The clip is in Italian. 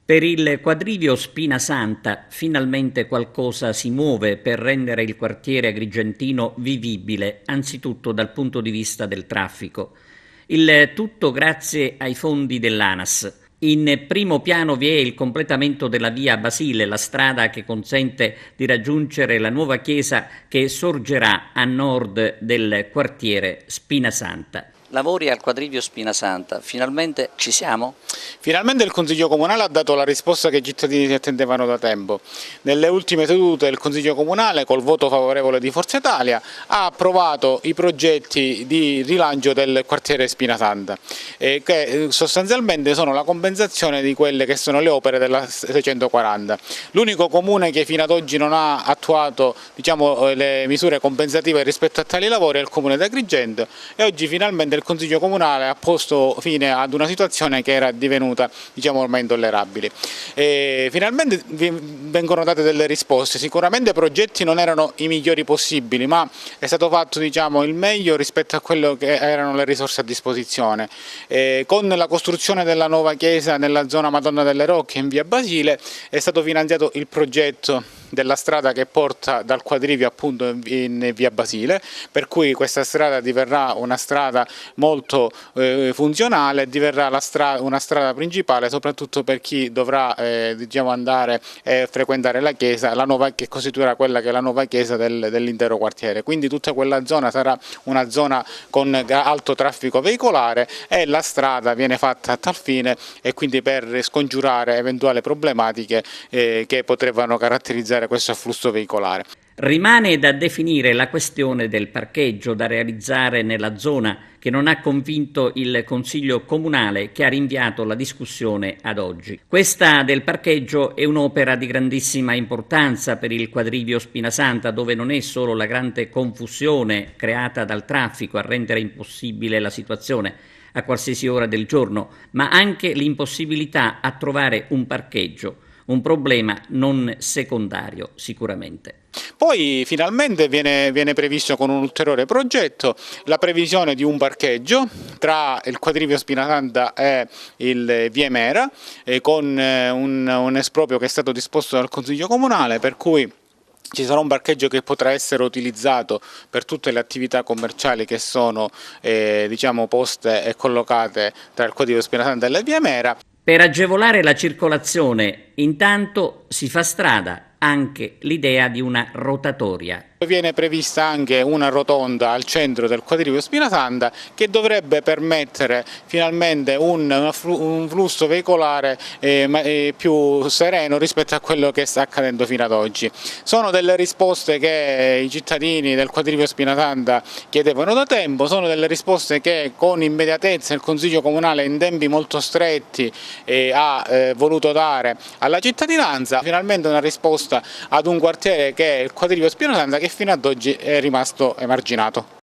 Per il quadrivio Spinasanta finalmente qualcosa si muove per rendere il quartiere agrigentino vivibile, anzitutto dal punto di vista del traffico. Il tutto grazie ai fondi dell'ANAS. In primo piano vi è il completamento della via Basile, la strada che consente di raggiungere la nuova chiesa che sorgerà a nord del quartiere Spinasanta. Lavori al quadrivio Spinasanta, finalmente ci siamo? Finalmente il Consiglio Comunale ha dato la risposta che i cittadini si attendevano da tempo. Nelle ultime sedute il Consiglio Comunale, col voto favorevole di Forza Italia, ha approvato i progetti di rilancio del quartiere Spinasanta, che sostanzialmente sono la compensazione di quelle che sono le opere della 640. L'unico comune che fino ad oggi non ha attuato, le misure compensative rispetto a tali lavori è il comune di Agrigento, e oggi finalmente il Consiglio Comunale ha posto fine ad una situazione che era divenuta ormai intollerabile. Finalmente vengono date delle risposte. Sicuramente i progetti non erano i migliori possibili, ma è stato fatto il meglio rispetto a quello che erano le risorse a disposizione. Con la costruzione della nuova chiesa nella zona Madonna delle Rocche in via Basile è stato finanziato il progetto della strada che porta dal quadrivio appunto in via Basile, per cui questa strada diverrà una strada molto funzionale, diverrà una strada principale soprattutto per chi dovrà andare e frequentare la chiesa, che costituirà quella che è la nuova chiesa dell'intero quartiere. Quindi tutta quella zona sarà una zona con alto traffico veicolare, e la strada viene fatta a tal fine e quindi per scongiurare eventuali problematiche che potrebbero caratterizzare questo afflusso veicolare. Rimane da definire la questione del parcheggio da realizzare nella zona, che non ha convinto il Consiglio Comunale, che ha rinviato la discussione ad oggi. Questa del parcheggio è un'opera di grandissima importanza per il quadrivio Spinasanta, dove non è solo la grande confusione creata dal traffico a rendere impossibile la situazione a qualsiasi ora del giorno, ma anche l'impossibilità a trovare un parcheggio. Un problema non secondario sicuramente. Poi finalmente viene previsto con un ulteriore progetto la previsione di un parcheggio tra il quadrivio Spinasanta e il Via Emera, con un esproprio che è stato disposto dal Consiglio Comunale, per cui ci sarà un parcheggio che potrà essere utilizzato per tutte le attività commerciali che sono poste e collocate tra il quadrivio Spinasanta e la Via Emera. Per agevolare la circolazione, intanto si fa strada anche l'idea di una rotatoria. Viene prevista anche una rotonda al centro del quadrivio Spinasanta che dovrebbe permettere finalmente un flusso veicolare più sereno rispetto a quello che sta accadendo fino ad oggi. Sono delle risposte che i cittadini del quadrivio Spinasanta chiedevano da tempo, sono delle risposte che con immediatezza il Consiglio Comunale in tempi molto stretti ha voluto dare alla cittadinanza. Finalmente una risposta ad un quartiere che è il quadrivio Spinasanta, che fino ad oggi è rimasto emarginato.